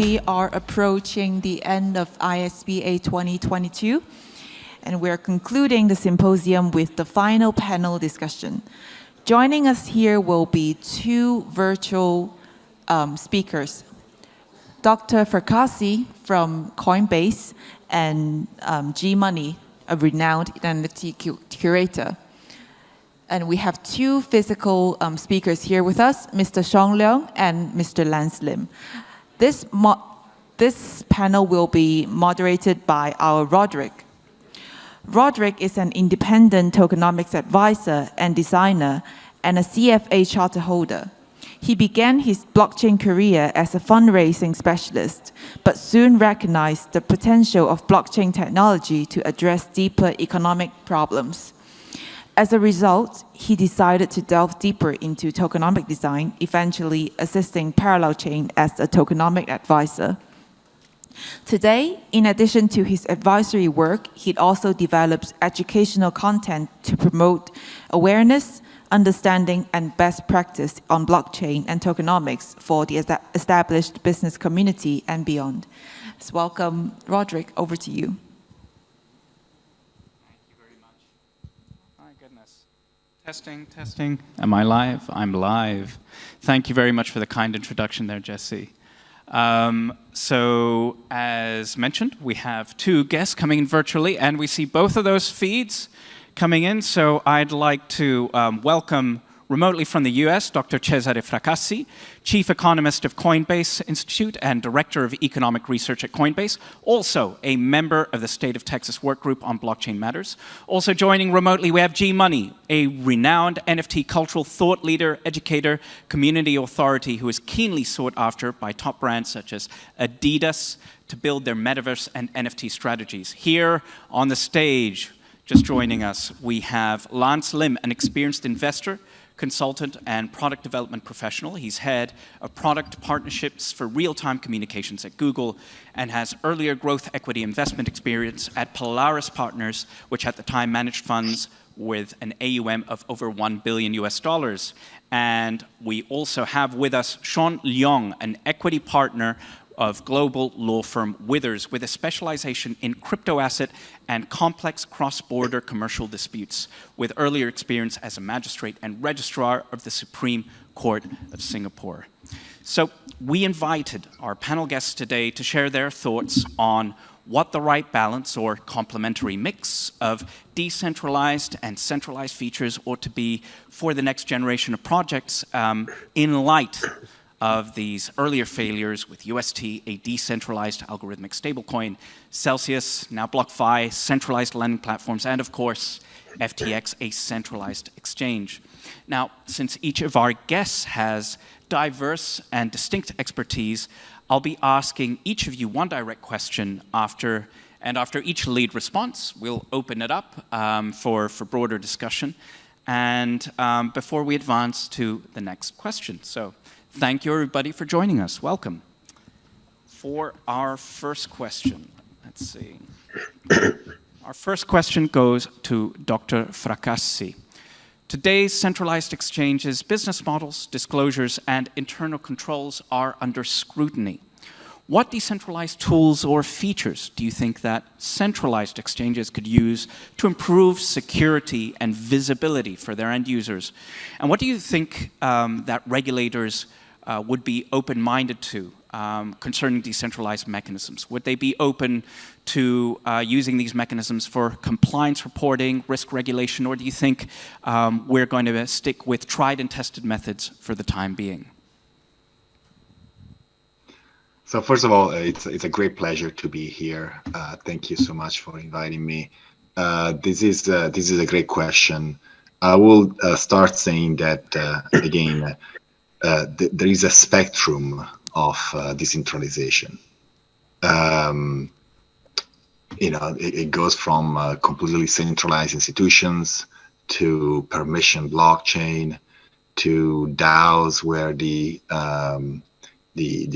we are approaching the end of ISBA 2022, and we're concluding the symposium with the final panel discussion. Joining us here will be two virtual speakers, Dr. Fracassi from Coinbase and gmoney, a renowned identity curator. And we have two physical speakers here with us, Mr. Shaun Leong and Mr. Lance Lim. This panel will be moderated by our Roderick. Roderick is an independent tokenomics advisor and designer and a CFA charter holder. He began his blockchain career as a fundraising specialist, but soon recognized the potential of blockchain technology to address deeper economic problems. As a result, he decided to delve deeper into tokenomic design, eventually assisting Parallel Chain as a tokenomic advisor. Today, in addition to his advisory work, he also develops educational content to promote awareness, understanding, and best practice on blockchain and tokenomics for the established business community and beyond. So welcome, Roderick, over to you. Testing. Am I live? I'm live. Thank you very much for the kind introduction there, Jesse. So, as mentioned, we have two guests coming in virtually, and we see both of those feeds coming in. So I'd like to welcome remotely from the US, Dr. Cesare Fracassi, Chief Economist of Coinbase Institute and Director of Economic Research at Coinbase, also a member of the State of Texas Workgroup on Blockchain Matters. Also joining remotely, we have gmoney, a renowned NFT cultural thought leader, educator, community authority who is keenly sought after by top brands such as Adidas to build their metaverse and NFT strategies. Here on the stage, just joining us, we have Lance Lim, an experienced investor, consultant, and product development professional. He's head of product partnerships for real-time communications at Google and has earlier growth equity investment experience at Polaris Partners, which at the time managed funds with an AUM of over $1 billion US. And we also have with us Shaun Leong, an equity partner of global law firm Withers, with a specialization in crypto asset and complex cross-border commercial disputes, with earlier experience as a magistrate and registrar of the Supreme Court of Singapore. So we invited our panel guests today to share their thoughts on what the right balance or complementary mix of decentralized and centralized features ought to be for the next generation of projects in light of these earlier failures with UST, a decentralized algorithmic stablecoin, Celsius, now BlockFi, centralized lending platforms, and of course, FTX, a centralized exchange. Now, since each of our guests has diverse and distinct expertise, I'll be asking each of you one direct question after each lead response, we'll open it up for broader discussion, and before we advance to the next question. So, thank you, everybody, for joining us. Welcome. For our first question, let's see. Our first question goes to Dr. Fracassi. Today's centralized exchanges, business models, disclosures, and internal controls are under scrutiny. What decentralized tools or features do you think that centralized exchanges could use to improve security and visibility for their end users? And what do you think that regulators would be open-minded to concerning decentralized mechanisms? Would they be open to using these mechanisms for compliance reporting, risk regulation, or do you think we're going to stick with tried and tested methods for the time being? So first of all, it's a great pleasure to be here. Thank you so much for inviting me. This is a great question. I will start saying that again. There is a spectrum of decentralization. It goes from completely centralized institutions to permission blockchain to DAOs, where the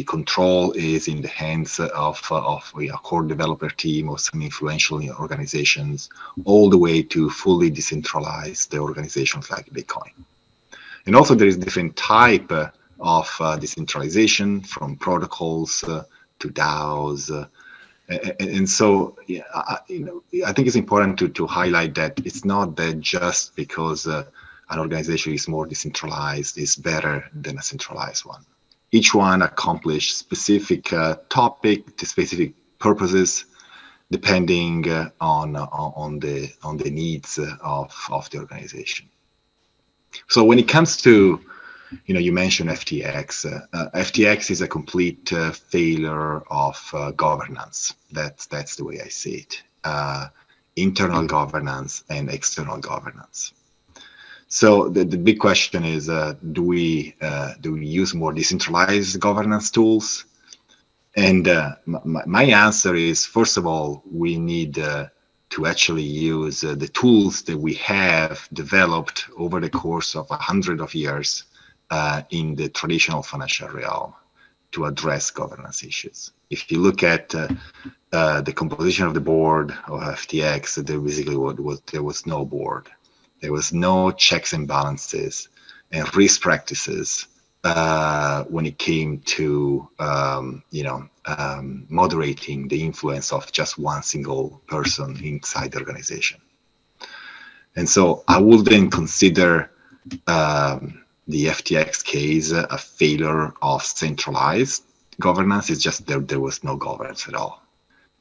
control is in the hands of a core developer team or some influential organizations, all the way to fully decentralized organizations like Bitcoin. And also there is different type of decentralization, from protocols to DAOs. And so, yeah, I think it's important to highlight that it's not that just because an organization is more decentralized is better than a centralized one. Each one accomplishes specific topic to specific purposes, depending on the needs of the organization. So when it comes to, you mentioned FTX. FTX is a complete failure of governance. That's the way I see it. Internal governance and external governance. So the big question is, do we use more decentralized governance tools? And my answer is, first of all, we need to actually use the tools that we have developed over the course of 100 years in the traditional financial realm to address governance issues. If you look at the composition of the board of FTX, there was no board. There was no checks and balances and risk practices when it came to moderating the influence of just one single person inside the organization. And so I would then consider the FTX case a failure of centralized governance. It's just there was no governance at all.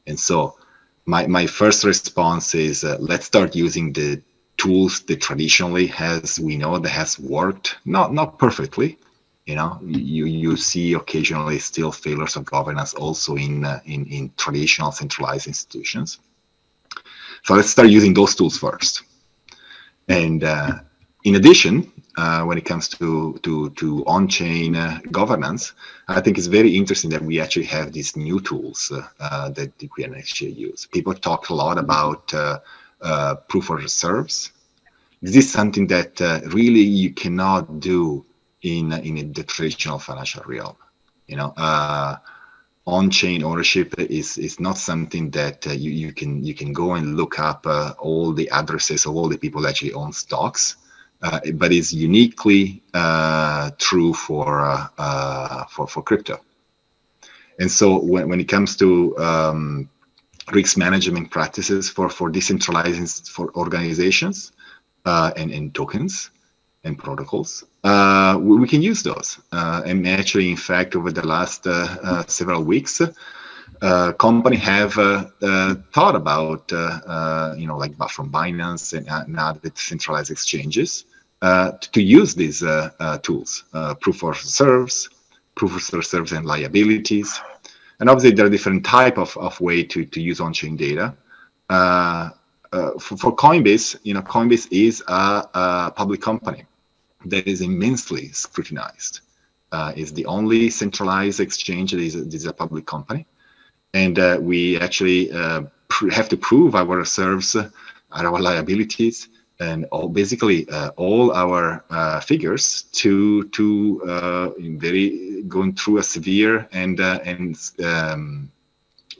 And so my first response is let's start using the tools that traditionally we know that has worked, not perfectly. You see occasionally still failures of governance also in traditional centralized institutions. So let's start using those tools first. And in addition, when it comes to on-chain governance, I think it's very interesting that we actually have these new tools that we can actually use. People talk a lot about proof of reserves. This is something that really you cannot do in the traditional financial realm. On-chain ownership is not something that you can go and look up all the addresses of all the people that actually own stocks, but it's uniquely true for crypto. And so when it comes to risk management practices for decentralized organizations and tokens and protocols, we can use those. And actually, in fact, over the last several weeks, companies have thought about, like from Binance and other centralized exchanges, to use these tools, proof of reserves and liabilities. And obviously, there are different type of way to use on-chain data. For Coinbase, Coinbase is a public company that is immensely scrutinized. It's the only centralized exchange that is a public company. And we actually have to prove our reserves, our liabilities, and basically all our figures to going through a severe and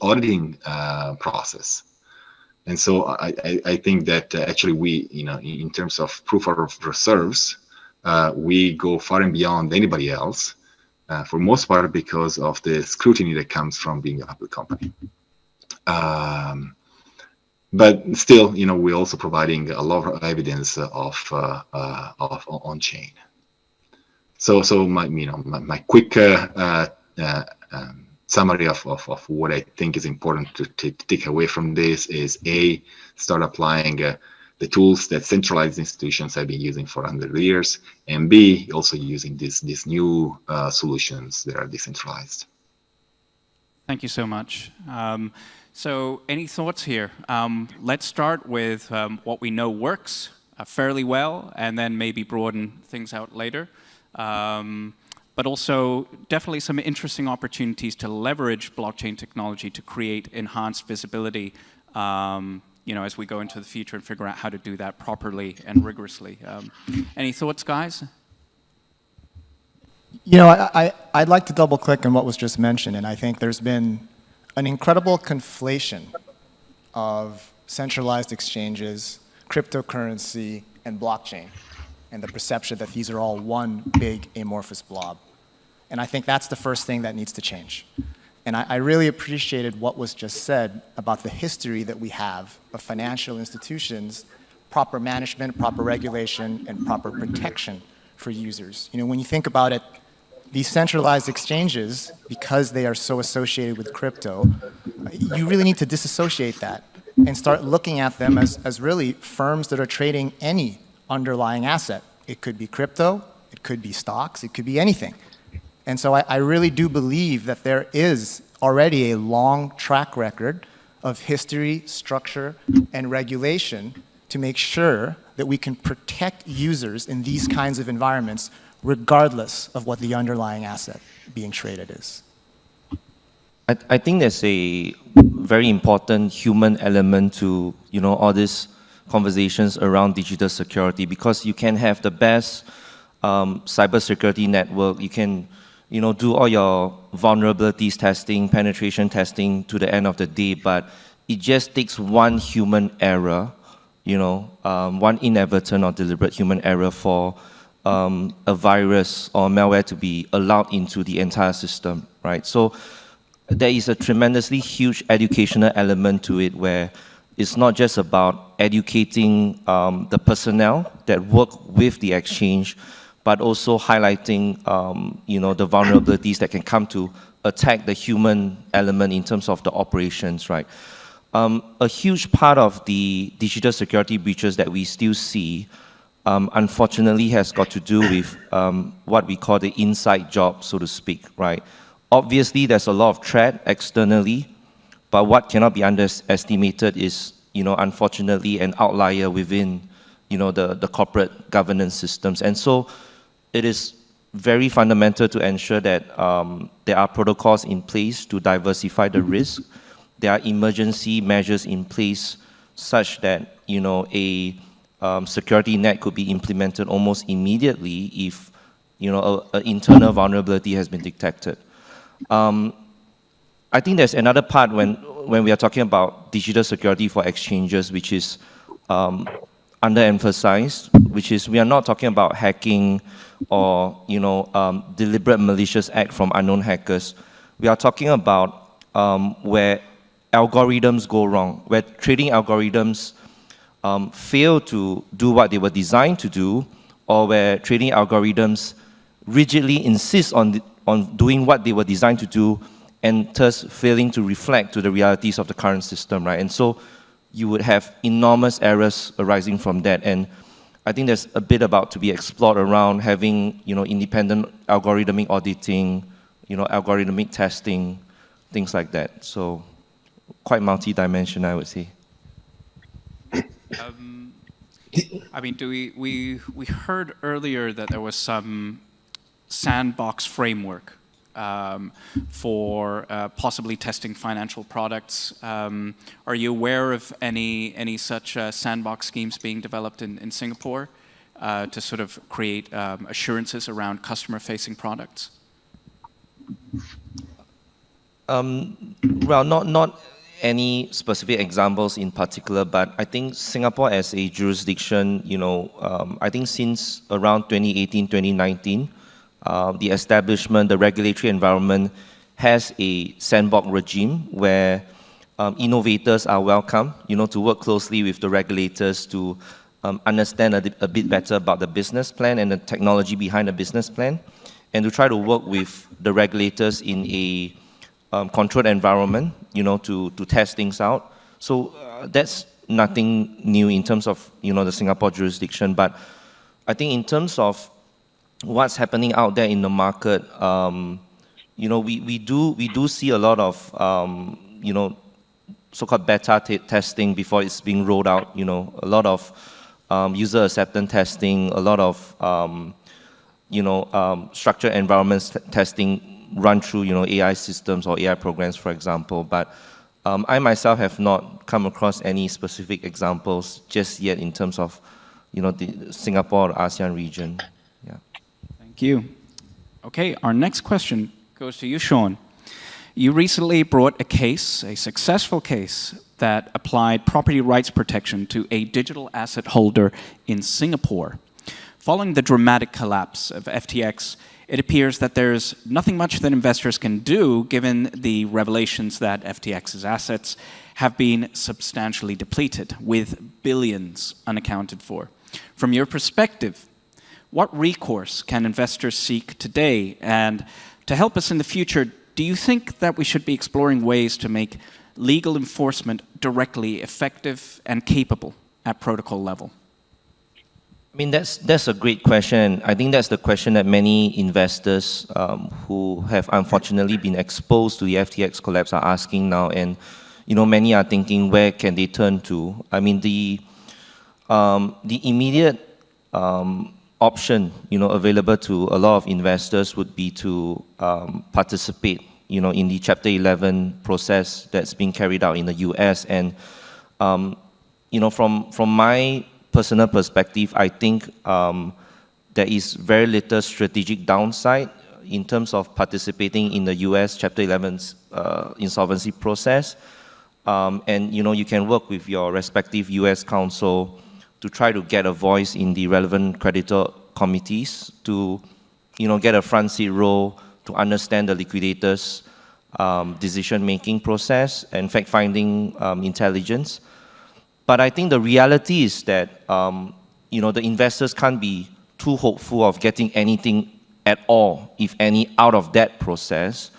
auditing process. And so I think that actually we, in terms of proof of reserves, we go far and beyond anybody else, for most part because of the scrutiny that comes from being a public company. But still, we're also providing a lot of evidence of on-chain. So my quick summary of what I think is important to take away from this is A, start applying the tools that centralized institutions have been using for 100 years, and B, also using these new solutions that are decentralized. Thank you so much. So any thoughts here? Let's start with what we know works fairly well, and then maybe broaden things out later. But also definitely some interesting opportunities to leverage blockchain technology to create enhanced visibility as we go into the future and figure out how to do that properly and rigorously. Any thoughts, guys? I'd like to double click on what was just mentioned, and I think there's been an incredible conflation of centralized exchanges, cryptocurrency, and blockchain, and the perception that these are all one big amorphous blob. And I think that's the first thing that needs to change. And I really appreciated what was just said about the history that we have of financial institutions, proper management, proper regulation, and proper protection for users. You know, when you think about it, these centralized exchanges, because they are so associated with crypto, you really need to disassociate that and start looking at them as really firms that are trading any underlying asset. It could be crypto, it could be stocks, it could be anything. And so I really do believe that there is already a long track record of history, structure, and regulation to make sure that we can protect users in these kinds of environments regardless of what the underlying asset being traded is. I think there's a very important human element to all these conversations around digital security, because you can have the best cybersecurity network, you can do all your vulnerabilities testing, penetration testing to the end of the day, but it just takes one human error, one inadvertent or deliberate human error for a virus or malware to be allowed into the entire system, right? So there is a tremendously huge educational element to it, where it's not just about educating the personnel that work with the exchange, but also highlighting the vulnerabilities that can come to attack the human element in terms of the operations, right? A huge part of the digital security breaches that we still see, unfortunately, has got to do with what we call the inside job, so to speak, right? Obviously, there's a lot of threat externally, but what cannot be underestimated is, unfortunately, an outlier within, the corporate governance systems. And so it is very fundamental to ensure that there are protocols in place to diversify the risk. There are emergency measures in place such that, a security net could be implemented almost immediately if, an internal vulnerability has been detected. I think there's another part when we are talking about digital security for exchanges, which is underemphasized, which is we are not talking about hacking or deliberate malicious act from unknown hackers. We are talking about where algorithms go wrong, where trading algorithms fail to do what they were designed to do, or where trading algorithms rigidly insist on doing what they were designed to do, and thus failing to reflect to the realities of the current system, right? And so you would have enormous errors arising from that. And I think there's a bit about to be explored around having, independent algorithmic auditing, algorithmic testing, things like that. So quite multi-dimensional, I would say. I mean, we heard earlier that there was some sandbox framework for possibly testing financial products. Are you aware of any such sandbox schemes being developed in Singapore to sort of create assurances around customer-facing products? Well, not any specific examples in particular, but I think Singapore as a jurisdiction, I think since around 2018, 2019, the establishment, the regulatory environment has a sandbox regime where innovators are welcome, to work closely with the regulators to understand a bit better about the business plan and the technology behind the business plan, and to try to work with the regulators in a controlled environment, to test things out. So that's nothing new in terms of, the Singapore jurisdiction. But I think in terms of what's happening out there in the market, we do see a lot of, so-called beta testing before it's being rolled out. A lot of user acceptance testing, a lot of, structured environments testing run through, AI systems or AI programs, for example. But I myself have not come across any specific examples just yet in terms of, the Singapore or ASEAN region. Yeah. Thank you. Okay, our next question goes to you, Shaun. You recently brought a successful case that applied property rights protection to a digital asset holder in Singapore. Following the dramatic collapse of FTX it appears that there's nothing much that investors can do given the revelations that FTX's assets have been substantially depleted, with billions unaccounted for. From your perspective, what recourse can investors seek today? And to help us in the future, do you think that we should be exploring ways to make legal enforcement directly effective and capable at protocol level? I mean, that's a great question. I think that's the question that many investors who have unfortunately been exposed to the FTX collapse are asking now. And, many are thinking, where can they turn to? I mean, the immediate option, available to a lot of investors would be to participate, in the Chapter 11 process that's being carried out in the US. And, from my personal perspective, I think there is very little strategic downside in terms of participating in the US Chapter 11's insolvency process. And you can work with your respective US counsel to try to get a voice in the relevant creditor committees to get a front seat role to understand the liquidators' decision-making process and fact-finding intelligence. But I think the reality is that the investors can't be too hopeful of getting anything at all, if any, out of that process.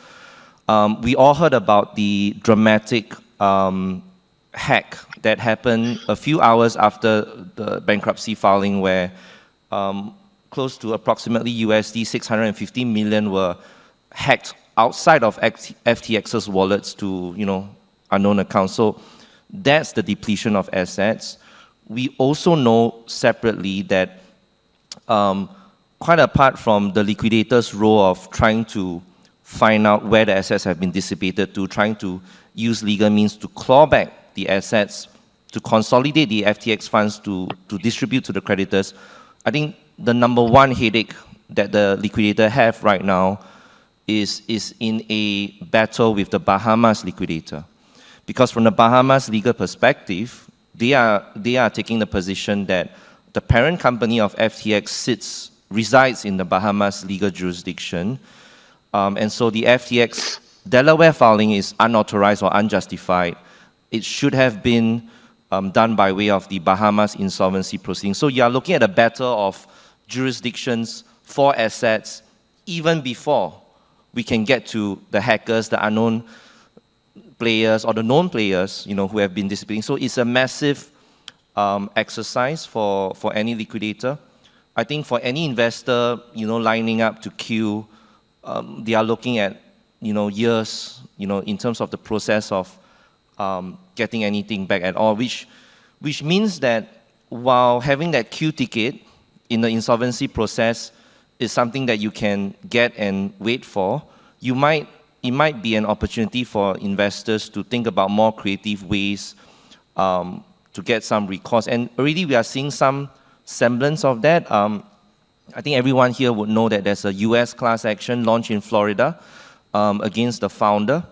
We all heard about the dramatic hack that happened a few hours after the bankruptcy filing, where close to approximately USD 650 million were hacked outside of FTX's wallets to unknown accounts. So that's the depletion of assets. We also know separately that quite apart from the liquidator's role of trying to find out where the assets have been dissipated to, trying to use legal means to claw back the assets, to consolidate the FTX funds to distribute to the creditors, I think the number one headache that the liquidator have right now is in a battle with the Bahamas liquidator. Because from the Bahamas legal perspective, they are taking the position that the parent company of FTX resides in the Bahamas legal jurisdiction. And so the FTX Delaware filing is unauthorized or unjustified. It should have been done by way of the Bahamas insolvency proceedings. So you are looking at a battle of jurisdictions for assets even before we can get to the hackers, the unknown players or the known players, who have been dissipating. So it's a massive exercise for any liquidator. I think for any investor, lining up to queue, they are looking at, years, in terms of the process of getting anything back at all, which means that while having that queue ticket in the insolvency process is something that you can get and wait for, it might be an opportunity for investors to think about more creative ways to get some recourse. And already we are seeing some semblance of that. I think everyone here would know that there's a US class action launched in Florida against the founder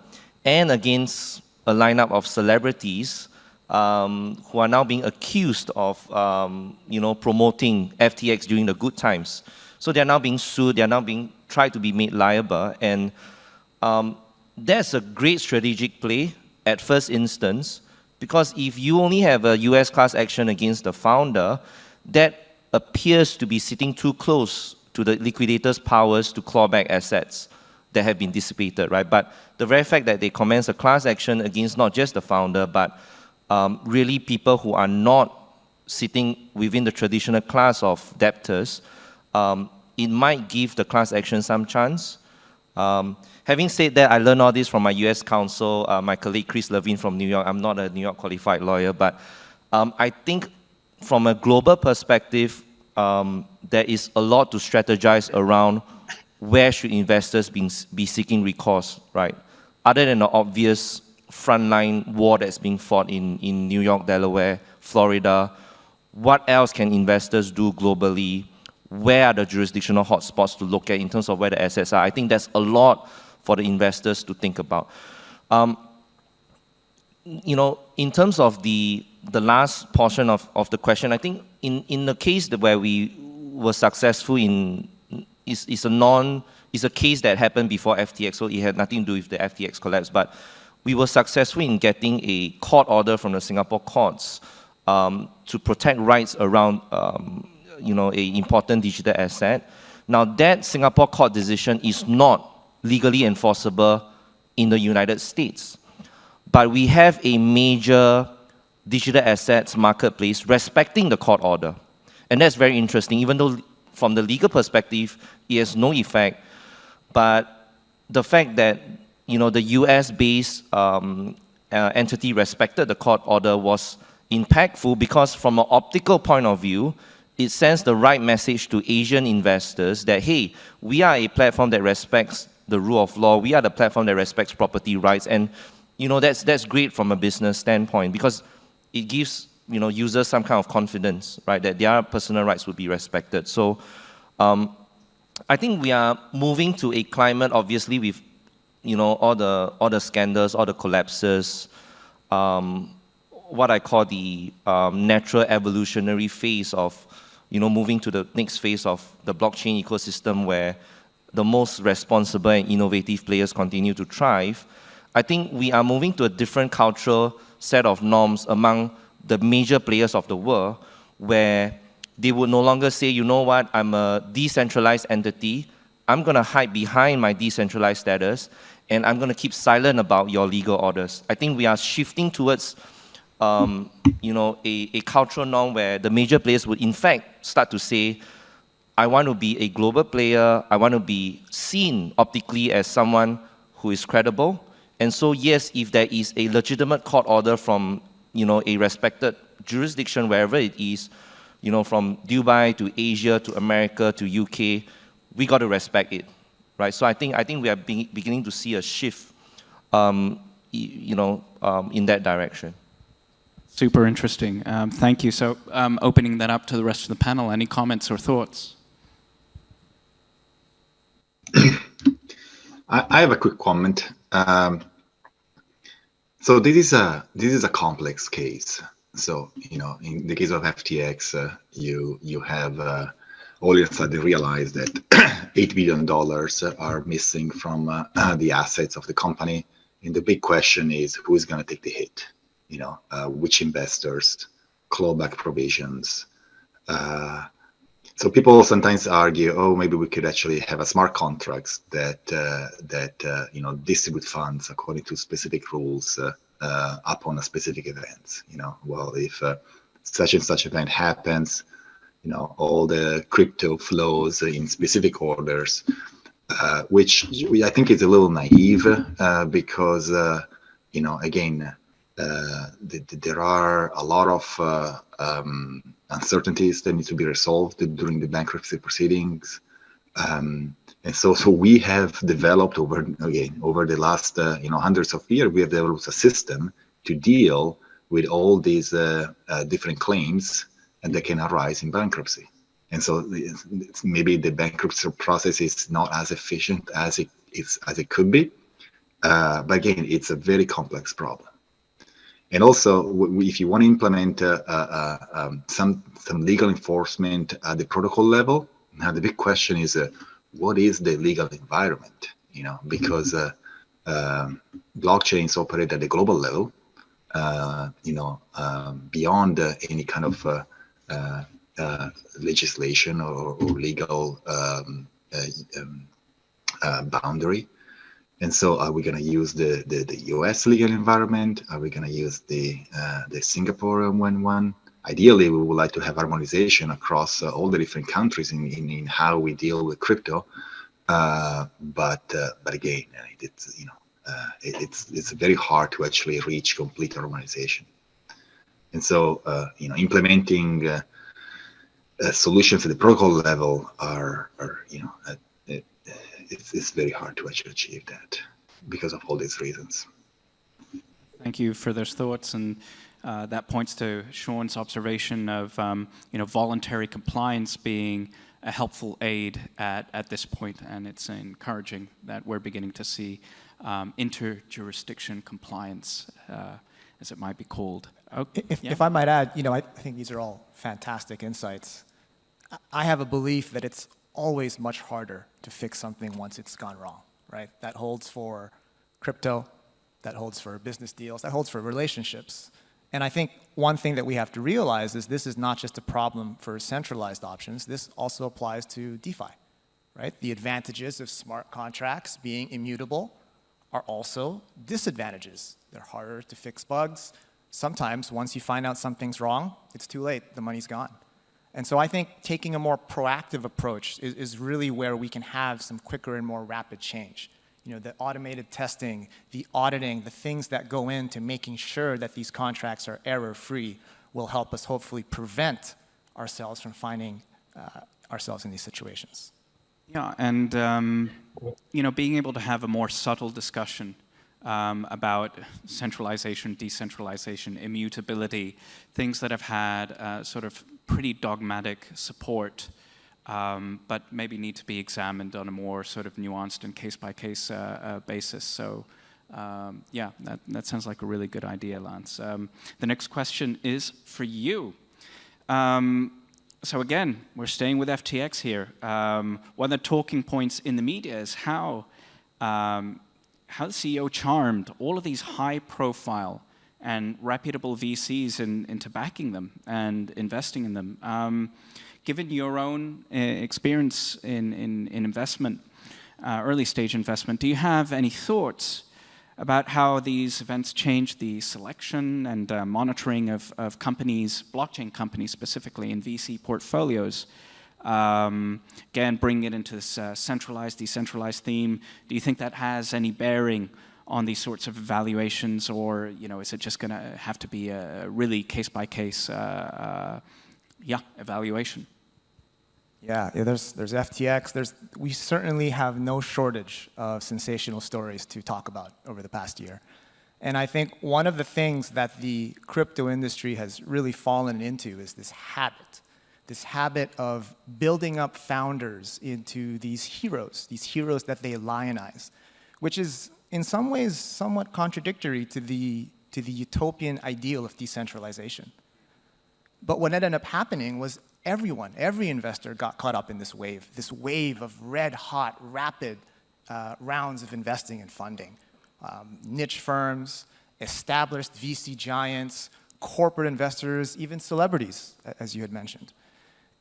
and against a lineup of celebrities who are now being accused of promoting FTX during the good times. So they're now being sued, they're now being tried to be made liable, and that's a great strategic play at first instance, because if you only have a US class action against the founder, that appears to be sitting too close to the liquidator's powers to claw back assets that have been dissipated, right? But the very fact that they commence a class action against not just the founder, but really people who are not sitting within the traditional class of debtors, it might give the class action some chance. Having said that, I learned all this from my US counsel, my colleague Chris Levine from New York. I'm not a New York qualified lawyer, but I think from a global perspective, there is a lot to strategize around where should investors be seeking recourse, right? Other than the obvious frontline war that's being fought in New York, Delaware, Florida, what else can investors do globally? Where are the jurisdictional hotspots to look at in terms of where the assets are? I think that's a lot for the investors to think about. In terms of the last portion of the question, I think in the case where we were successful in is a case that happened before FTX, so it had nothing to do with the FTX collapse. But we were successful in getting a court order from the Singapore courts to protect rights around, you know, an important digital asset. Now, that Singapore court decision is not legally enforceable in the United States. But we have a major digital assets marketplace respecting the court order. And that's very interesting, even though from the legal perspective, it has no effect. But the fact that, you know, the US-based entity respected the court order was impactful because from an optical point of view, it sends the right message to Asian investors that, hey, we are a platform that respects the rule of law. We are the platform that respects property rights. And, you know, that's great from a business standpoint because it gives, you know, users some kind of confidence, right, that their personal rights would be respected. So I think we are moving to a climate, obviously, with, you know, all the scandals, all the collapses, what I call the natural evolutionary phase of, you know, moving to the next phase of the blockchain ecosystem where the most responsible and innovative players continue to thrive. I think we are moving to a different cultural set of norms among the major players of the world where they would no longer say, you know what, I'm a decentralized entity, I'm going to hide behind my decentralized status, and I'm going to keep silent about your legal orders. I think we are shifting towards you know, a cultural norm where the major players would in fact start to say, I want to be a global player, I want to be seen optically as someone who is credible. And so yes, if there is a legitimate court order from, you know, a respected jurisdiction, wherever it is, you know, from Dubai to Asia to America to UK, we got to respect it, right? So I think we are beginning to see a shift, you know, in that direction. Super interesting. Thank you. So opening that up to the rest of the panel, any comments or thoughts? I have a quick comment. So this is a complex case. So, you know, in the case of FTX, you have all of a sudden realize that $8 billion are missing from the assets of the company. And the big question is, who is going to take the hit? You know, which investors, clawback provisions. So people sometimes argue, oh, maybe we could actually have a smart contracts that you know, distribute funds according to specific rules upon a specific event. You know, well, if such and such event happens, you know, all the crypto flows in specific orders, which I think is a little naive because you know, again, there are a lot of uncertainties that need to be resolved during the bankruptcy proceedings. And so we have developed over the last you know, hundreds of years, we have developed a system to deal with all these different claims and that can arise in bankruptcy. And so maybe the bankruptcy process is not as efficient as it could be, but again, it's a very complex problem. And also, if you want to implement some legal enforcement at the protocol level, now the big question is, what is the legal environment? You know, because blockchains operate at the global level, you know, beyond any kind of legislation or legal boundary. And so are we going to use the US legal environment? Are we going to use the Singapore one? Ideally, we would like to have harmonization across all the different countries in how we deal with crypto. But again, it's, you know, it's very hard to actually reach complete harmonization. And so, you know, implementing solutions at the protocol level are you know, it's very hard to actually achieve that because of all these reasons. Thank you for those thoughts, and that points to Shaun's observation of you know, voluntary compliance being a helpful aid at this point, and it's encouraging that we're beginning to see interjurisdiction compliance, as it might be called. Okay. If I might add, you know, I think these are all fantastic insights. I have a belief that it's always much harder to fix something once it's gone wrong, right? That holds for crypto, that holds for business deals, that holds for relationships. And I think one thing that we have to realize is this is not just a problem for centralized options, this also applies to DeFi, right? The advantages of smart contracts being immutable are also disadvantages. They're harder to fix bugs. Sometimes once you find out something's wrong, it's too late, the money's gone. And so I think taking a more proactive approach is really where we can have some quicker and more rapid change. You know, the automated testing, the auditing, the things that go into making sure that these contracts are error-free will help us hopefully prevent ourselves from finding ourselves in these situations. Yeah, and you know, being able to have a more subtle discussion about centralization, decentralization, immutability, things that have had sort of pretty dogmatic support, but maybe need to be examined on a more sort of nuanced and case-by-case basis. So yeah, that sounds like a really good idea, Lance. The next question is for you. So again, we're staying with FTX here. One of the talking points in the media is how the CEO charmed all of these high-profile and reputable VCs into backing them and investing in them. Given your own experience in investment, early-stage investment, do you have any thoughts about how these events change the selection and monitoring of companies, blockchain companies specifically, in VC portfolios? Again, bringing it into this centralized, decentralized theme. Do you think that has any bearing on these sorts of evaluations, or is it just going to have to be a really case-by-case evaluation? Yeah, there's FTX. We certainly have no shortage of sensational stories to talk about over the past year. And I think one of the things that the crypto industry has really fallen into is this habit of building up founders into these heroes that they lionize, which is in some ways somewhat contradictory to the utopian ideal of decentralization. But what ended up happening was every investor got caught up in this wave of red-hot, rapid rounds of investing and funding. Niche firms, established VC giants, corporate investors, even celebrities, as you had mentioned.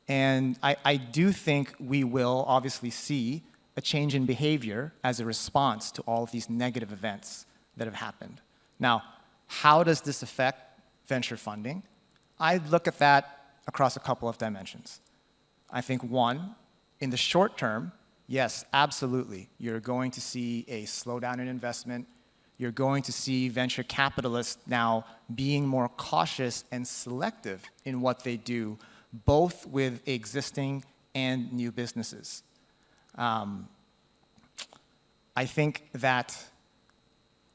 And I do think we will obviously see a change in behavior as a response to all of these negative events that have happened. Now, how does this affect venture funding? I look at that across a couple of dimensions. I think one, in the short term, yes, absolutely, you're going to see a slowdown in investment. You're going to see venture capitalists now being more cautious and selective in what they do, both with existing and new businesses. I think that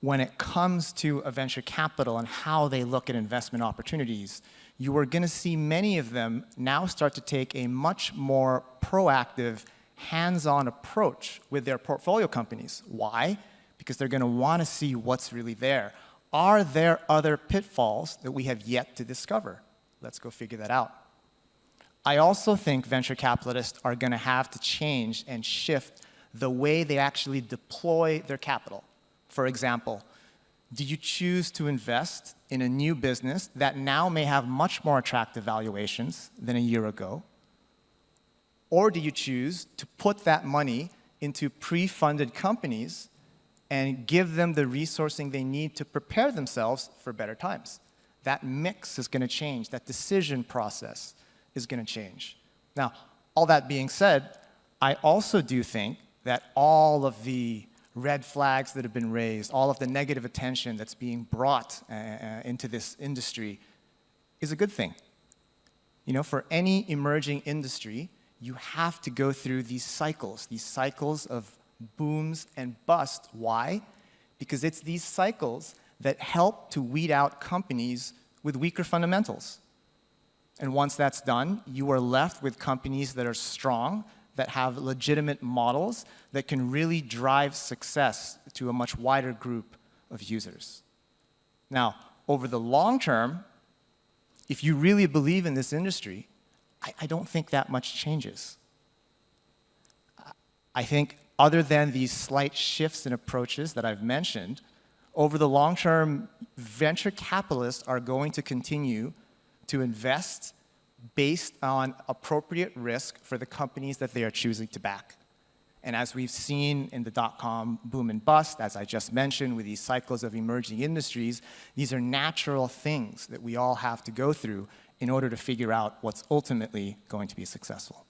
when it comes to a venture capital and how they look at investment opportunities, you are going to see many of them now start to take a much more proactive, hands-on approach with their portfolio companies. Why? Because they're going to want to see what's really there. Are there other pitfalls that we have yet to discover? Let's go figure that out. I also think venture capitalists are going to have to change and shift the way they actually deploy their capital. For example, do you choose to invest in a new business that now may have much more attractive valuations than a year ago? Or do you choose to put that money into pre-funded companies and give them the resourcing they need to prepare themselves for better times? That mix is going to change. That decision process is going to change. Now, all that being said, I also do think that all of the red flags that have been raised, all of the negative attention that's being brought into this industry is a good thing. For any emerging industry, you have to go through these cycles of booms and busts. Why? Because it's these cycles that help to weed out companies with weaker fundamentals. And once that's done, you are left with companies that are strong, that have legitimate models that can really drive success to a much wider group of users. Now, over the long term, if you really believe in this industry, I don't think that much changes. I think other than these slight shifts in approaches that I've mentioned, over the long term, venture capitalists are going to continue to invest based on appropriate risk for the companies that they are choosing to back. And as we've seen in the dot-com boom and bust, as I just mentioned with these cycles of emerging industries, these are natural things that we all have to go through in order to figure out what's ultimately going to be successful.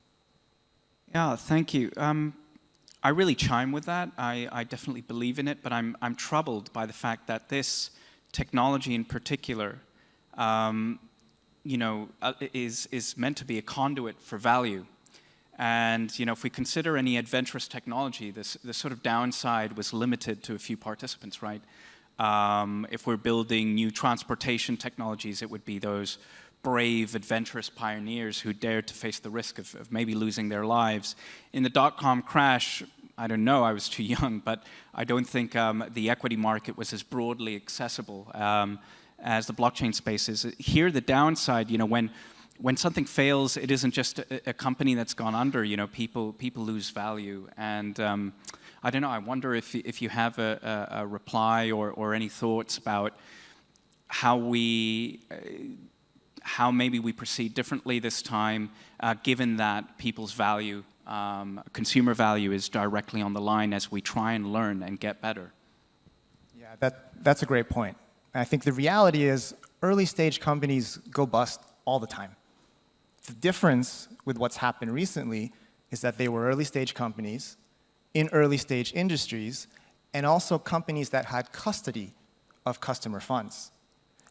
Yeah, thank you. I really chime with that. I definitely believe in it, but I'm troubled by the fact that this technology in particular, is meant to be a conduit for value. And if we consider any adventurous technology, the sort of downside was limited to a few participants, right? If we're building new transportation technologies, it would be those brave, adventurous pioneers who dared to face the risk of maybe losing their lives. In the dot-com crash, I don't know, I was too young, but I don't think the equity market was as broadly accessible as the blockchain space is. Here, the downside, when something fails, it isn't just a company that's gone under. People lose value, and I don't know. I wonder if you have a reply or any thoughts about how maybe we proceed differently this time, given that people's value, consumer value, is directly on the line as we try and learn and get better. Yeah, that's a great point. I think the reality is early stage companies go bust all the time. The difference with what's happened recently is that they were early stage companies in early stage industries, and also companies that had custody of customer funds.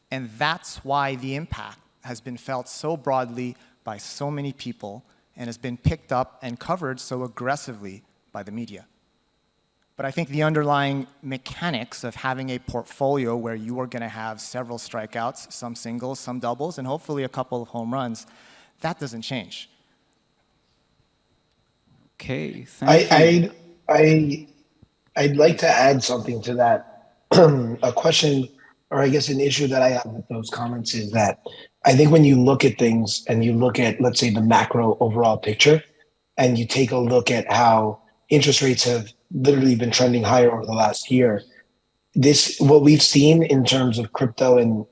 And that's why the impact has been felt so broadly by so many people and has been picked up and covered so aggressively by the media. But I think the underlying mechanics of having a portfolio where you are going to have several strikeouts, some singles, some doubles, and hopefully a couple of home runs, that doesn't change. Okay, thank you. I'd like to add something to that. A question, or I guess an issue that I have with those comments is that I think when you look at things and you look at, let's say, the macro overall picture, and you take a look at how interest rates have literally been trending higher over the last year, what we've seen in terms of crypto and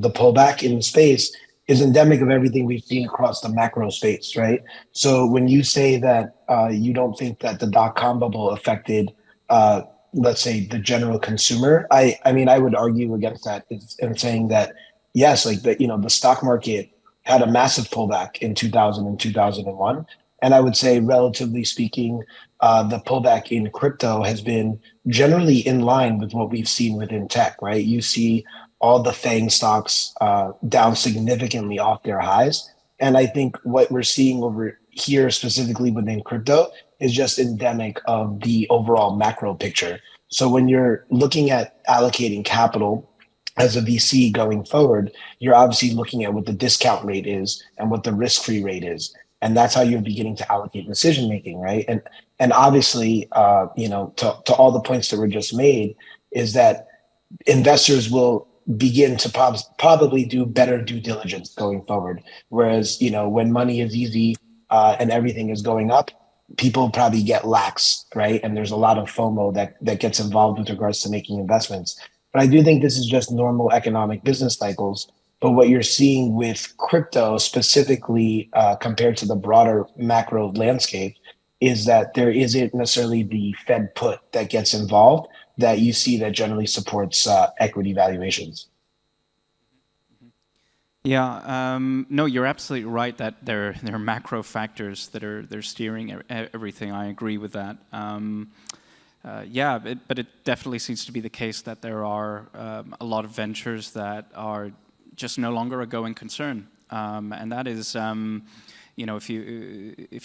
the pullback in the space is endemic of everything we've seen across the macro space, right? So when you say that you don't think that the dot-com bubble affected, let's say, the general consumer, I mean, I would argue against that in saying that, yes, like the stock market had a massive pullback in 2000 and 2001. And I would say, relatively speaking, the pullback in crypto has been generally in line with what we've seen within tech, right? You see all the FANG stocks down significantly off their highs. And I think what we're seeing over here, specifically within crypto, is just endemic of the overall macro picture. So when you're looking at allocating capital as a VC going forward, you're obviously looking at what the discount rate is and what the risk-free rate is. And that's how you're beginning to allocate decision-making, right? And obviously, to all the points that were just made, is that investors will begin to probably do better due diligence going forward. Whereas, when money is easy and everything is going up, people probably get lax, right? And there's a lot of FOMO that gets involved with regards to making investments. But I do think this is just normal economic business cycles. But what you're seeing with crypto specifically compared to the broader macro landscape is that there isn't necessarily the Fed put that gets involved that you see that generally supports equity valuations. Yeah, no, you're absolutely right that there are macro factors that they're steering everything. I agree with that. But it definitely seems to be the case that there are a lot of ventures that are just no longer a going concern, and that is, if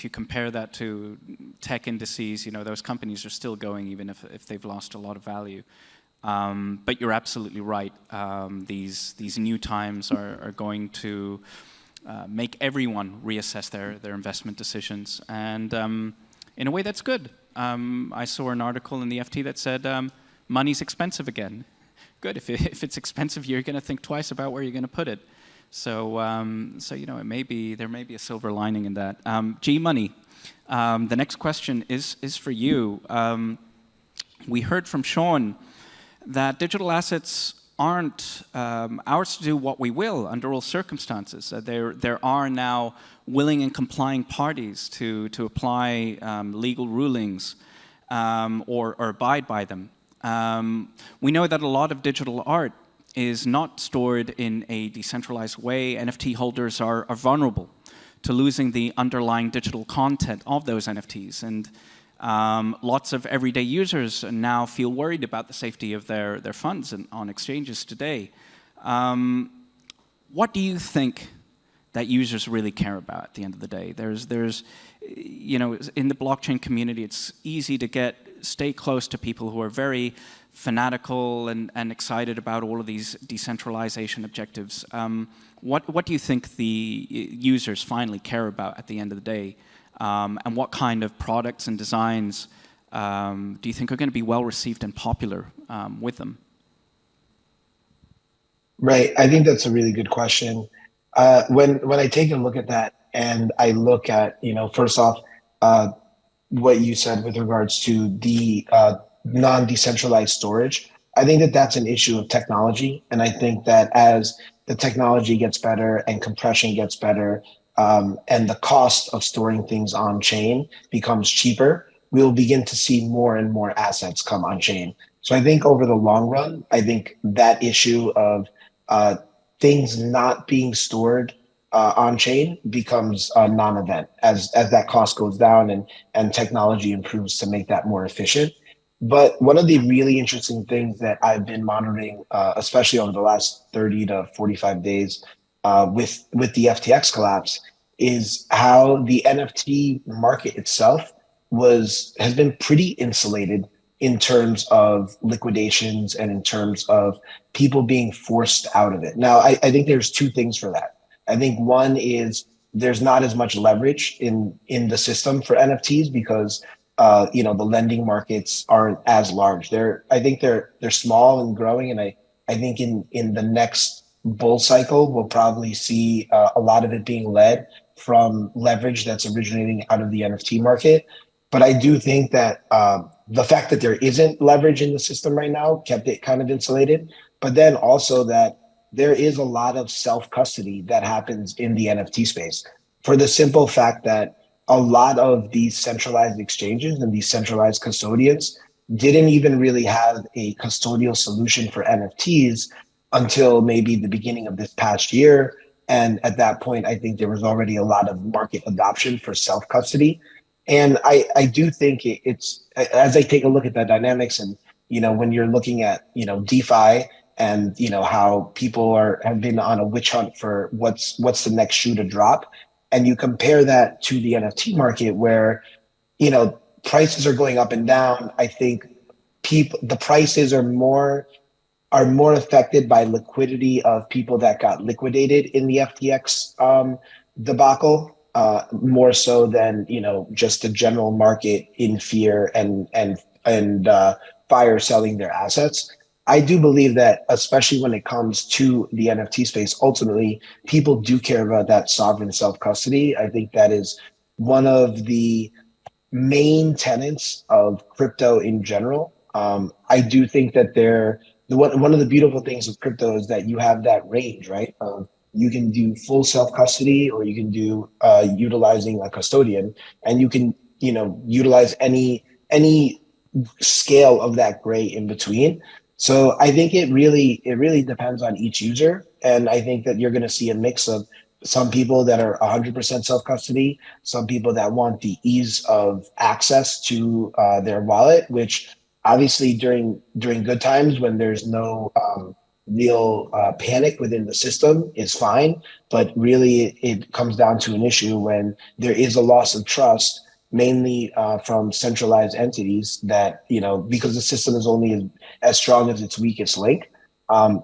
you compare that to tech indices, those companies are still going even if they've lost a lot of value. But you're absolutely right. These new times are going to make everyone reassess their investment decisions, and in a way that's good. I saw an article in the FT that said money's expensive again. Good. If it's expensive, you're going to think twice about where you're going to put it. So you know, there may be a silver lining in that. Gmoney, the next question is for you. We heard from Shaun that digital assets aren't ours to do what we will under all circumstances. There are now willing and complying parties to apply legal rulings or abide by them. We know that a lot of digital art is not stored in a decentralized way. NFT holders are vulnerable to losing the underlying digital content of those NFTs. And lots of everyday users now feel worried about the safety of their funds on exchanges today. What do you think that users really care about at the end of the day? There's, you know, in the blockchain community, it's easy to stay close to people who are very fanatical and excited about all of these decentralization objectives. What do you think the users finally care about at the end of the day? And what kind of products and designs do you think are going to be well received and popular with them? Right. I think that's a really good question. When I take a look at that and I look at, you know, first off, what you said with regards to the non-decentralized storage, I think that that's an issue of technology. And I think that as the technology gets better and compression gets better, and the cost of storing things on chain becomes cheaper, we'll begin to see more and more assets come on chain. So I think over the long run, I think that issue of things not being stored on chain becomes a non-event as that cost goes down and technology improves to make that more efficient. But one of the really interesting things that I've been monitoring, especially over the last 30 to 45 days with the FTX collapse, is how the NFT market itself has been pretty insulated in terms of liquidations and in terms of people being forced out of it. Now, I think there's two things for that. I think one is there's not as much leverage in the system for NFTs because you know, the lending markets aren't as large. I think they're small and growing, and I think in the next bull cycle we'll probably see a lot of it being led from leverage that's originating out of the NFT market. But I do think that the fact that there isn't leverage in the system right now kept it kind of insulated. But then also that there is a lot of self-custody that happens in the NFT space for the simple fact that a lot of these centralized exchanges and these centralized custodians didn't even really have a custodial solution for NFTs until maybe the beginning of this past year. And at that point, I think there was already a lot of market adoption for self-custody. And I do think it's, as I take a look at the dynamics and, you know, when you're looking at, you know, DeFi and, you know, how people have been on a witch hunt for what's the next shoe to drop. And you compare that to the NFT market where, you know, prices are going up and down. I think the prices are more affected by liquidity of people that got liquidated in the FTX debacle, more so than, you know, just the general market in fear and fire selling their assets. I do believe that, especially when it comes to the NFT space, ultimately people do care about that sovereign self-custody. I think that is one of the main tenets of crypto in general. I do think that one of the beautiful things of crypto is that you have that range, right? You can do full self-custody, or you can do utilizing a custodian, and you can, you know, utilize any scale of that gray in between. So I think it really depends on each user, and I think that you're going to see a mix of some people that are 100% self-custody, some people that want the ease of access to their wallet, which obviously during good times when there's no real panic within the system is fine, but really it comes down to an issue when there is a loss of trust, mainly from centralized entities that, you know, because the system is only as strong as its weakest link.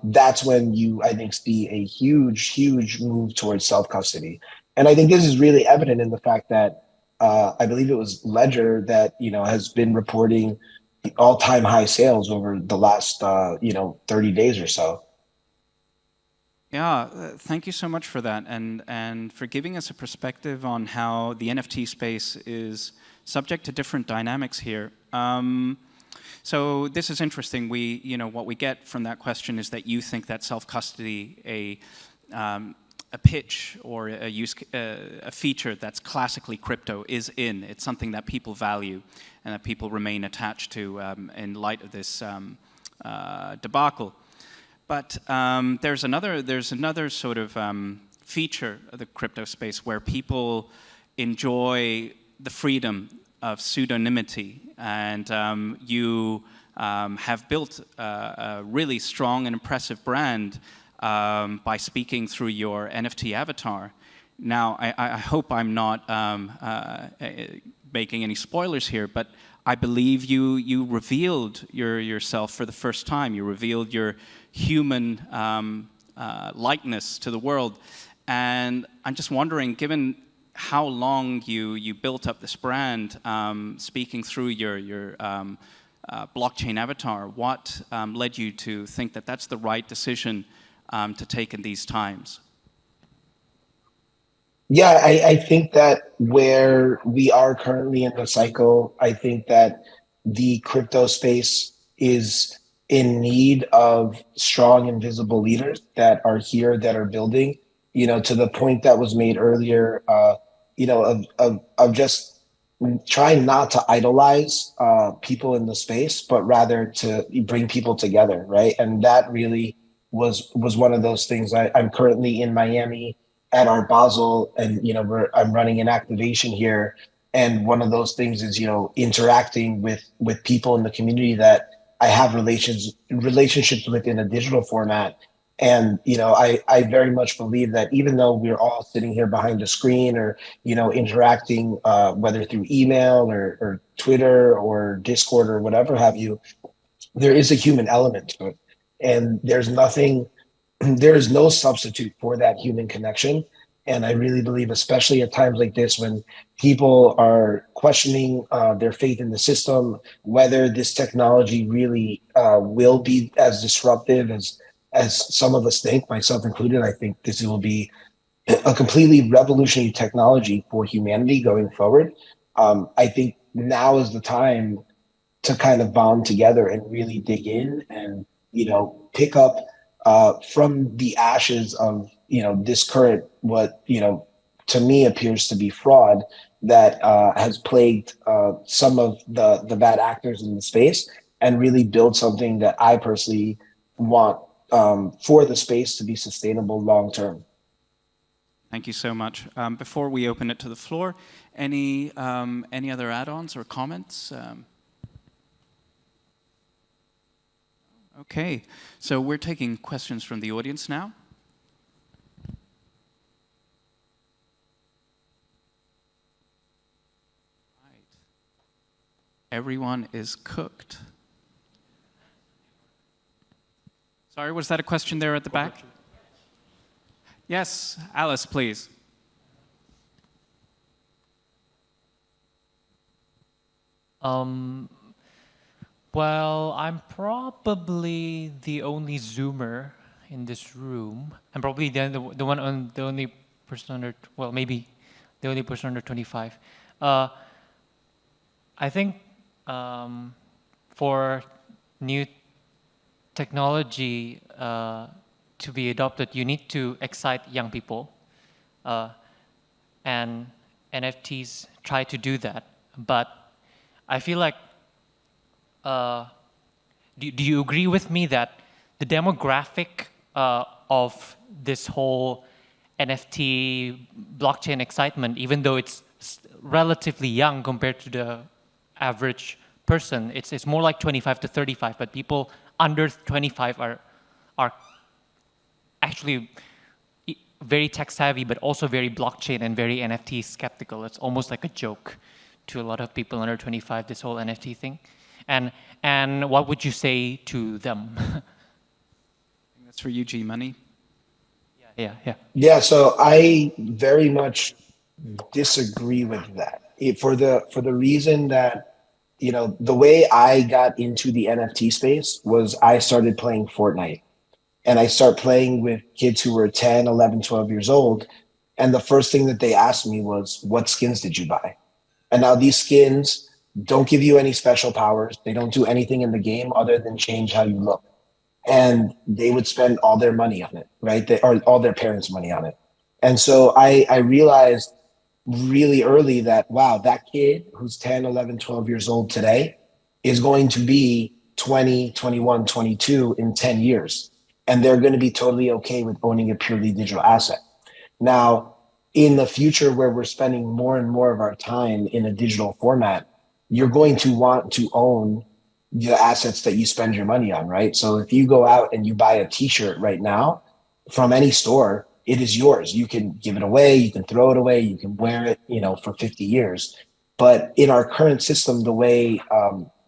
That's when you, I think, see a huge move towards self-custody. And I think this is really evident in the fact that I believe it was Ledger that, you know, has been reporting all-time high sales over the last, 30 days or so. Yeah, thank you so much for that, and for giving us a perspective on how the NFT space is subject to different dynamics here. So this is interesting. What we get from that question is that you think that self-custody, a pitch or a feature that's classically crypto is in. It's something that people value and that people remain attached to in light of this debacle. But there's another sort of feature of the crypto space where people enjoy the freedom of pseudonymity, and you have built a really strong and impressive brand by speaking through your NFT avatar. Now, I hope I'm not making any spoilers here, but I believe you revealed yourself for the first time. You revealed your human likeness to the world. And I'm just wondering, given how long you built up this brand, speaking through your blockchain avatar, what led you to think that that's the right decision to take in these times? Yeah, I think that where we are currently in the cycle, I think that the crypto space is in need of strong and visible leaders that are here, that are building, to the point that was made earlier, of just trying not to idolize people in the space, but rather to bring people together, right? And that really was one of those things. I'm currently in Miami at our Basel, and I'm running an activation here, and one of those things is interacting with people in the community that I have relationships with in a digital format. And I very much believe that even though we're all sitting here behind a screen or interacting, whether through email or Twitter or Discord or whatever have you, there is a human element to it, and there is no substitute for that human connection. And I really believe, especially at times like this, when people are questioning their faith in the system, whether this technology really will be as disruptive as some of us think, myself included. I think this will be a completely revolutionary technology for humanity going forward. I think now is the time to kind of bond together and really dig in and pick up from the ashes of this current, what to me appears to be fraud that has plagued some of the bad actors in the space, and really build something that I personally want for the space to be sustainable long term. Thank you so much. Before we open it to the floor, any other add-ons or comments? Okay, so we're taking questions from the audience now. Right. Everyone is cooked. Sorry, was that a question there at the back? Yes, Alice, please. Well, I'm probably the only Zoomer in this room. I'm probably the only person under, well, maybe the only person under 25. I think for new technology to be adopted, you need to excite young people, and NFTs try to do that. But I feel like, do you agree with me that the demographic of this whole NFT blockchain excitement, even though it's relatively young compared to the average person, it's more like 25 to 35, but people under 25 are actually very tech savvy, but also very blockchain and very NFT skeptical. It's almost like a joke to a lot of people under 25, this whole NFT thing. And what would you say to them? That's for you, gmoney. Yeah, so I very much disagree with that. For the reason that, the way I got into the NFT space was I started playing Fortnite. and I start playing with kids who were 10, 11, 12 years old. And the first thing that they asked me was, what skins did you buy? And now these skins don't give you any special powers. They don't do anything in the game other than change how you look. And they would spend all their money on it, right? Or all their parents' money on it. And so I realized really early that, wow, that kid who's 10, 11, 12 years old today is going to be 20, 21, 22 in 10 years. And they're going to be totally okay with owning a purely digital asset. Now, in the future where we're spending more and more of our time in a digital format, you're going to want to own the assets that you spend your money on, right? So if you go out and you buy a t-shirt right now from any store, it is yours. You can give it away, you can throw it away, you can wear it, for 50 years. But in our current system, the way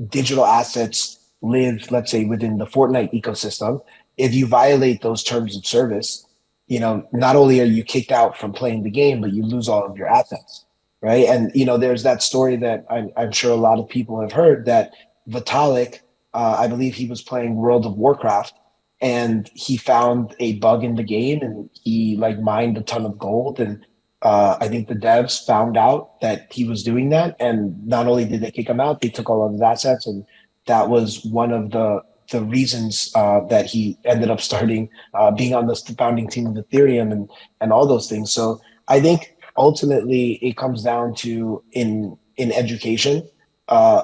digital assets live, let's say within the Fortnite ecosystem, if you violate those terms of service, not only are you kicked out from playing the game, but you lose all of your assets, right? And, there's that story that I'm sure a lot of people have heard that Vitalik, I believe he was playing World of Warcraft, and he found a bug in the game, and he mined a ton of gold. And I think the devs found out that he was doing that, and not only did they kick him out, they took all of his assets, and that was one of the reasons that he ended up starting being on the founding team of Ethereum and all those things. So I think ultimately it comes down to in education,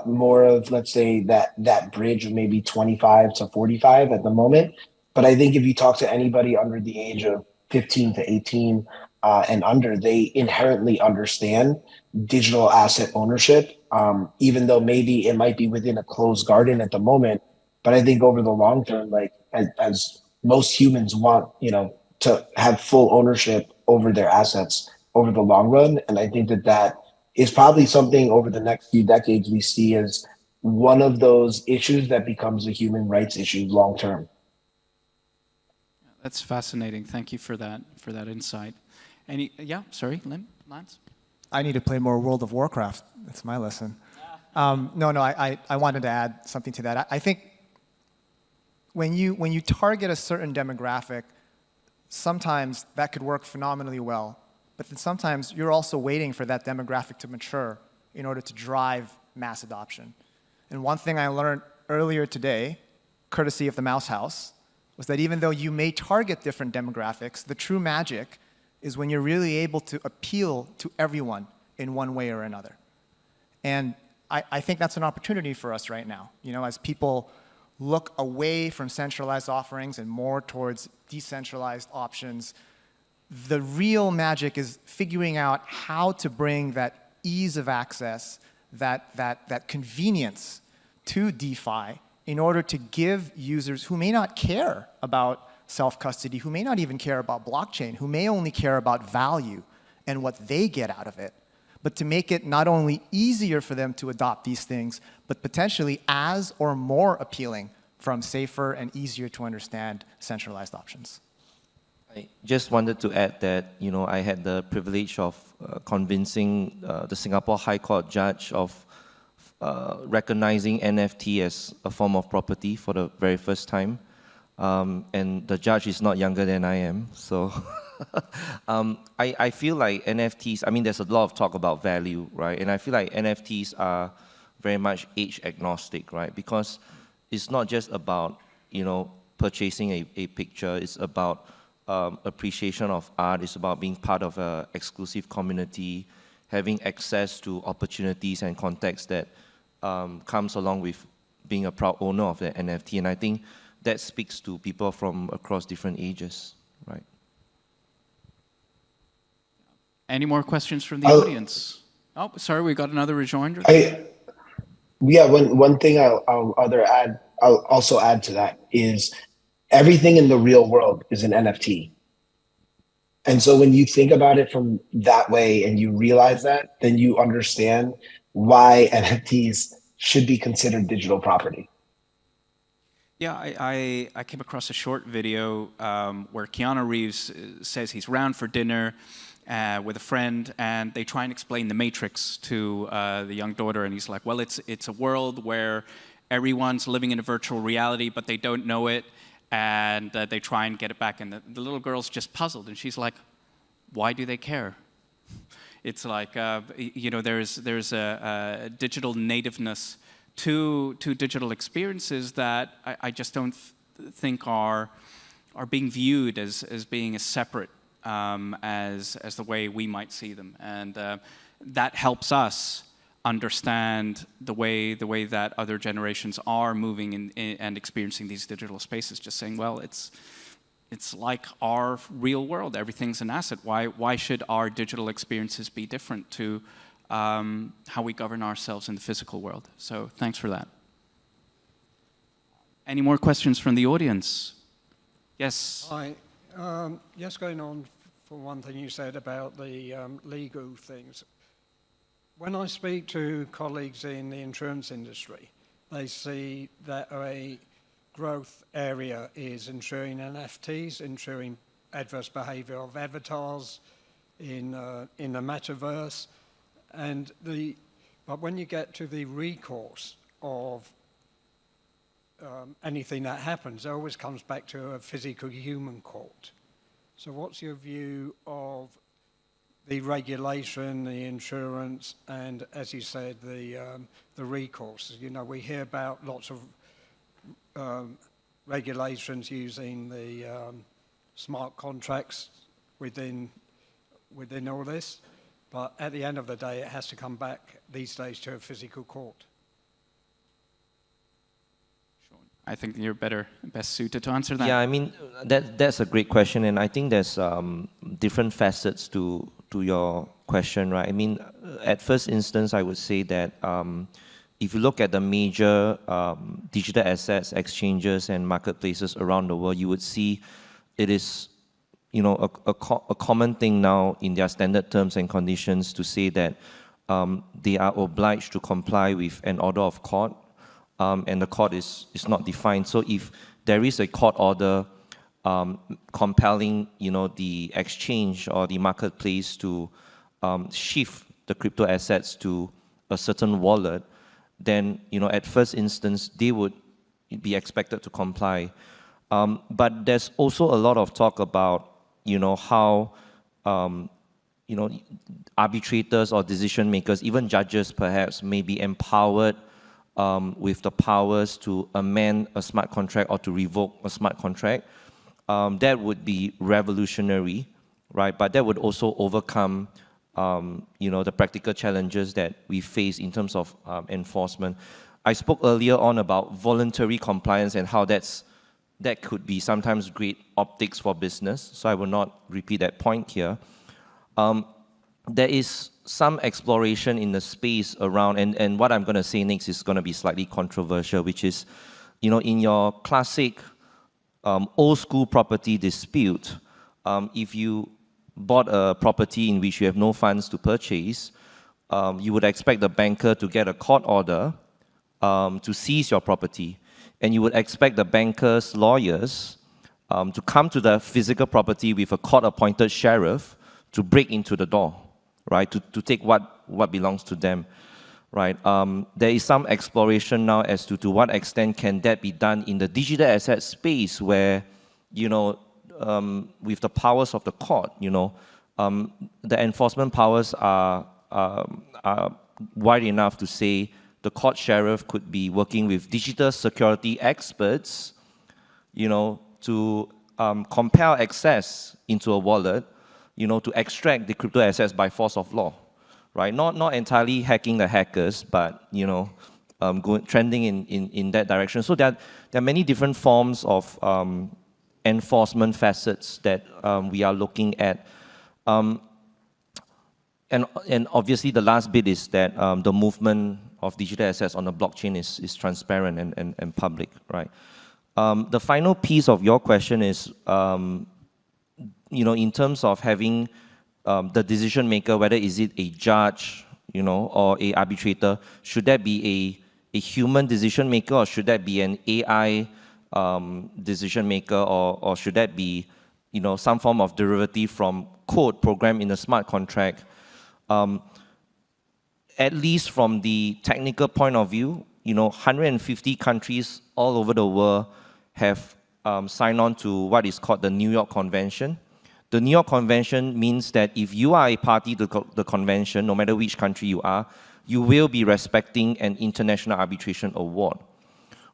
more of, let's say, that bridge of maybe 25 to 45 at the moment. But I think if you talk to anybody under the age of 15 to 18 and under, they inherently understand digital asset ownership, even though maybe it might be within a closed garden at the moment. But I think over the long term, as most humans want, to have full ownership over their assets over the long run. And I think that is probably something over the next few decades we see as one of those issues that becomes a human rights issue long term. That's fascinating. Thank you for that insight. Sorry, Lance? I need to play more World of Warcraft. That's my lesson. I wanted to add something to that. I think when you target a certain demographic, sometimes that could work phenomenally well. But then sometimes you're also waiting for that demographic to mature in order to drive mass adoption. And one thing I learned earlier today, courtesy of the Mouse House, was that even though you may target different demographics, the true magic is when you're really able to appeal to everyone in one way or another. And I think that's an opportunity for us right now. As people look away from centralized offerings and more towards decentralized options, the real magic is figuring out how to bring that ease of access, that convenience to DeFi in order to give users who may not care about self-custody, who may not even care about blockchain, who may only care about value and what they get out of it, but to make it not only easier for them to adopt these things, but potentially as or more appealing from safer and easier to understand centralized options. I just wanted to add that, I had the privilege of convincing the Singapore High Court judge of recognizing NFT as a form of property for the very first time. And the judge is not younger than I am, so I feel like NFTs, there's a lot of talk about value, right? And I feel like NFTs are very much age agnostic, right? Because it's not just about, purchasing a picture, it's about appreciation of art, it's about being part of an exclusive community, having access to opportunities and context that comes along with being a proud owner of the NFT. And I think that speaks to people from across different ages, right? Any more questions from the audience? Oh, sorry, we got another rejoinder. One thing I'll also add to that is everything in the real world is an NFT. And so when you think about it from that way and you realize that, then you understand why NFTs should be considered digital property. Yeah, I came across a short video where Keanu Reeves says he's round for dinner with a friend, and they try and explain the Matrix to the young daughter, and he's like, well, it's a world where everyone's living in a virtual reality, but they don't know it, and they try and get it back, and the little girl's just puzzled, and she's like, why do they care? It's like, you know, there's a digital nativeness to digital experiences that I just don't think are being viewed as being as separate as the way we might see them, and that helps us understand the way that other generations are moving in and experiencing these digital spaces. Just saying, well, it's like our real world. Everything's an asset. Why should our digital experiences be different to how we govern ourselves in the physical world? So thanks for that. Any more questions from the audience? Yes. Hi. Just going on for one thing you said about the legal things. When I speak to colleagues in the insurance industry, they see that a growth area is ensuring NFTs, ensuring adverse behavior of avatars in the metaverse, but when you get to the recourse of anything that happens, it always comes back to a physical human court. So what's your view of the regulation, the insurance, and as you said, the recourse? You know, we hear about lots of regulations using the smart contracts within all this, but at the end of the day, it has to come back these days to a physical court. Shaun, I think you're best suited to answer that. Yeah, I mean, that's a great question, and I think there's different facets to your question, right? I mean, at first instance, I would say that if you look at the major digital assets, exchanges, and marketplaces around the world, you would see it is, you know, a common thing now in their standard terms and conditions to say that they are obliged to comply with an order of court, and the court is not defined. So if there is a court order compelling, you know, the exchange or the marketplace to shift the crypto assets to a certain wallet, then, you know, at first instance, they would be expected to comply. But there's also a lot of talk about, you know, how, you know, arbitrators or decision makers, even judges perhaps, may be empowered with the powers to amend a smart contract or to revoke a smart contract. That would be revolutionary, right? But that would also overcome, you know, the practical challenges that we face in terms of enforcement. I spoke earlier on about voluntary compliance and how that could be sometimes great optics for business, so I will not repeat that point here. There is some exploration in the space around, and what I'm going to say next is going to be slightly controversial, which is, you know, in your classic old school property dispute, if you bought a property in which you have no funds to purchase, you would expect the banker to get a court order to seize your property. And you would expect the banker's lawyers to come to the physical property with a court-appointed sheriff to break into the door, right, to take what belongs to them, right? There is some exploration now as to what extent can that be done in the digital asset space where, you know, with the powers of the court, you know, the enforcement powers are wide enough to say the court sheriff could be working with digital security experts, you know, to compel access into a wallet, you know, to extract the crypto assets by force of law, right? Not entirely hacking the hackers, but, you know, trending in that direction. So there are many different forms of enforcement facets that we are looking at. And obviously the last bit is that the movement of digital assets on the blockchain is transparent and public, right? The final piece of your question is, you know, in terms of having the decision maker, whether is it a judge, you know, or a arbitrator, should that be a human decision maker, or should that be an AI decision maker, or should that be, you know, some form of derivative from code programmed in a smart contract? At least from the technical point of view, you know, 150 countries all over the world have sign on to what is called the New York Convention. The New York Convention means that if you are a party to the convention, no matter which country you are, you will be respecting an international arbitration award,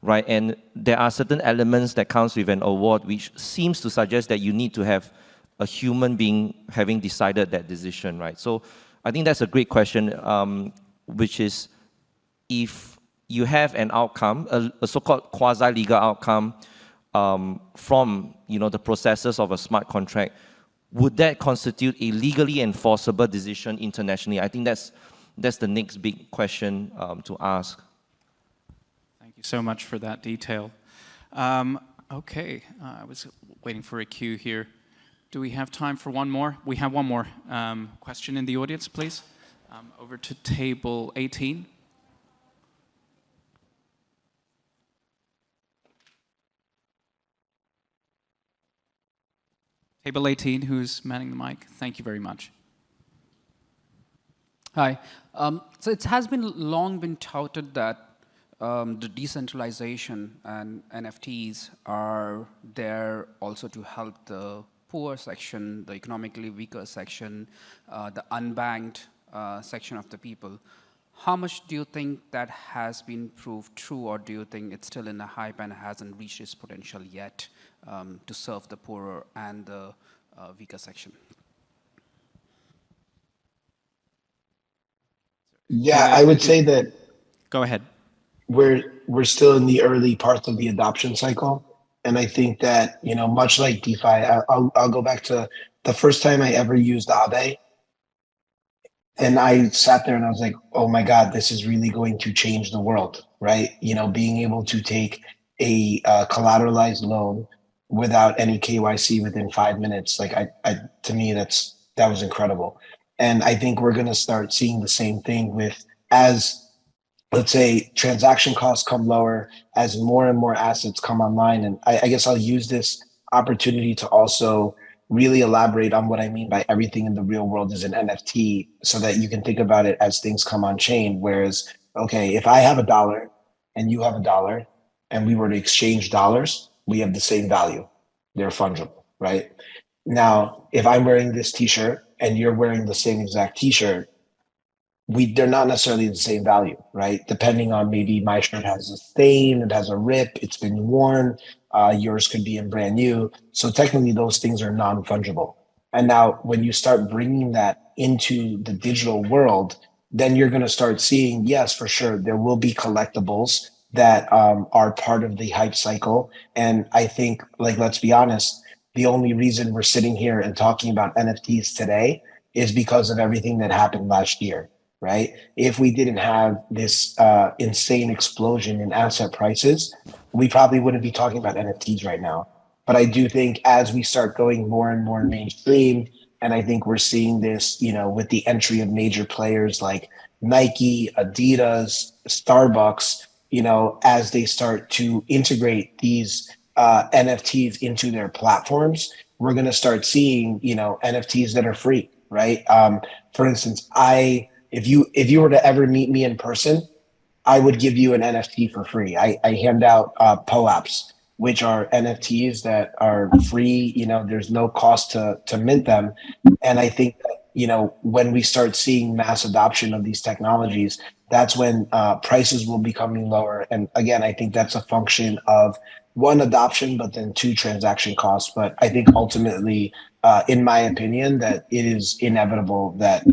right? And there are certain elements that comes with an award which seems to suggest that you need to have a human being having decided that decision, right? So I think that's a great question, which is if you have an outcome, a so-called quasi-legal outcome from the processes of a smart contract, would that constitute a legally enforceable decision internationally? I think that's the next big question to ask. Thank you so much for that detail. Okay, I was waiting for a cue here. Do we have time for one more? We have one more question in the audience, please. Over to table 18. Table 18, who's manning the mic? Thank you very much. Hi. So it has been long been touted that the decentralization and NFTs are there also to help the poor section, the economically weaker section, the unbanked section of the people. How much do you think that has been proved true, or do you think it's still in the hype and hasn't reached its potential yet to serve the poorer and the weaker section? Yeah, I would say that Go ahead. we're still in the early parts of the adoption cycle. And I think that, much like DeFi, I'll go back to the first time I ever used Aave. And I sat there and I was like, oh my God, this is really going to change the world, right? Being able to take a collateralized loan without any KYC within 5 minutes, like to me, that was incredible. And I think we're going to start seeing the same thing as let's say transaction costs come lower, as more and more assets come online. And I guess I'll use this opportunity to also really elaborate on what I mean by everything in the real world is an NFT, so that you can think about it as things come on chain. Whereas, okay, if I have $1 and you have $1 and we were to exchange dollars, we have the same value. They're fungible, right? Now, if I'm wearing this t-shirt and you're wearing the same exact t-shirt, they're not necessarily the same value, right? Depending on, maybe my shirt has a stain, it has a rip, it's been worn, yours could be in brand new. So technically those things are non-fungible. And now when you start bringing that into the digital world, then you're going to start seeing, yes, for sure, there will be collectibles that are part of the hype cycle. And I think, let's be honest, the only reason we're sitting here and talking about NFTs today is because of everything that happened last year. Right? If we didn't have this insane explosion in asset prices, we probably wouldn't be talking about NFTs right now. But I do think as we start going more and more mainstream, and I think we're seeing this, with the entry of major players like Nike, Adidas, Starbucks, as they start to integrate these NFTs into their platforms, we're going to start seeing, NFTs that are free, right? For instance, if you were to ever meet me in person, I would give you an NFT for free. I hand out POAPs, which are NFTs that are free. There's no cost to mint them. And I think that, when we start seeing mass adoption of these technologies, that's when prices will be coming lower. And again, I think that's a function of, one, adoption, but then two, transaction costs. But I think ultimately, in my opinion, that it is inevitable that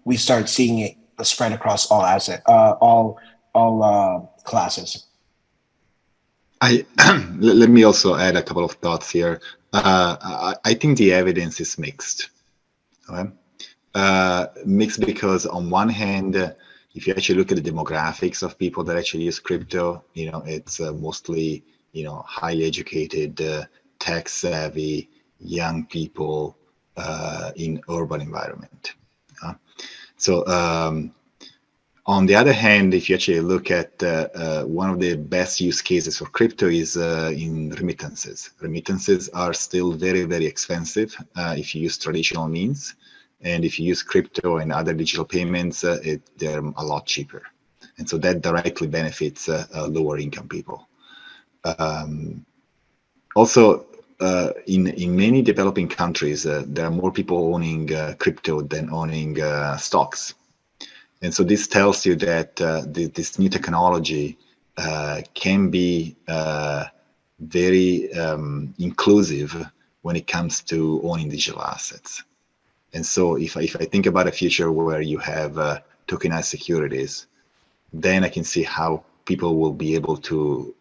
we start seeing it spread across all classes. Let me also add a couple of thoughts here. I think the evidence is mixed. Okay? Mixed because on one hand, if you actually look at the demographics of people that actually use crypto, it's mostly highly educated, tech savvy, young people in urban environment. So on the other hand, if you actually look at one of the best use cases for crypto is in remittances. Remittances are still very, very expensive if you use traditional means. And if you use crypto and other digital payments, they're a lot cheaper. And so that directly benefits lower income people. Also, in many developing countries, there are more people owning crypto than owning stocks. And so this tells you that this new technology can be very inclusive when it comes to owning digital assets. And so if I think about a future where you have tokenized securities, then I can see how people will be able to,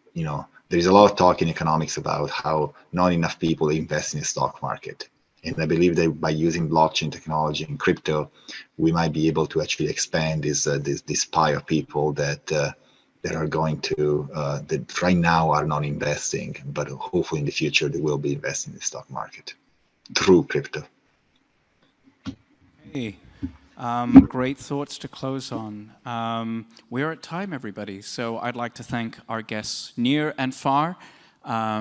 there's a lot of talk in economics about how not enough people invest in the stock market. And I believe that by using blockchain technology and crypto, we might be able to actually expand this pie of people that are going to, that right now are not investing, but hopefully in the future they will be investing in the stock market through crypto. Hey. Great thoughts to close on. We're at time, everybody, so I'd like to thank our guests near and far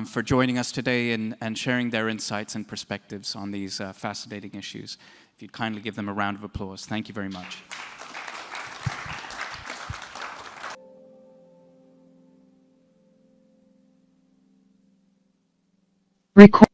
for joining us today and sharing their insights and perspectives on these fascinating issues. If you'd kindly give them a round of applause. Thank you very much. Record